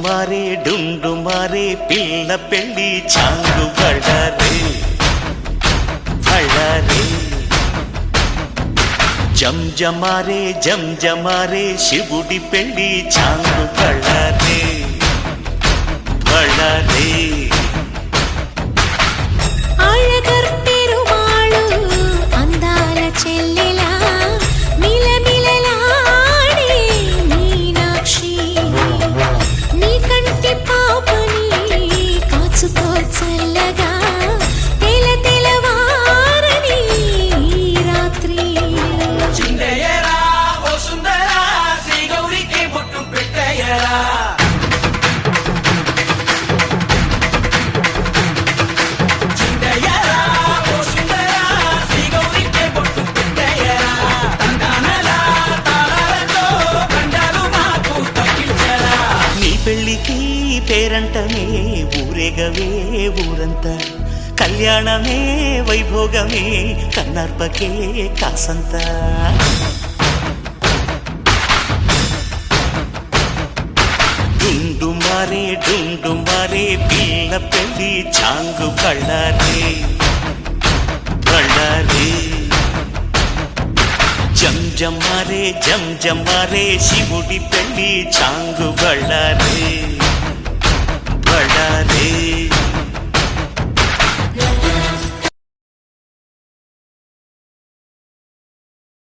డుండు మారే పిల్ల పెళ్ళి చాంగు బళ్ళారే బళ్ళారే జంజమారే శివుడి పెళ్ళి చాంగు బళ్ళారే బళ్ళారే పెళ్ళికి పేరంటమే ఊరేగవే ఊరంతా కళ్యాణమే వైభోగమే కన్నార్పకే కాసంతా డుండు మారే పిల్ల పెళ్ళి చాంగు బళ్ళారే బళ్ళారే జంజమారే శివుడి పెళ్ళి చాంగు బళ్ళారే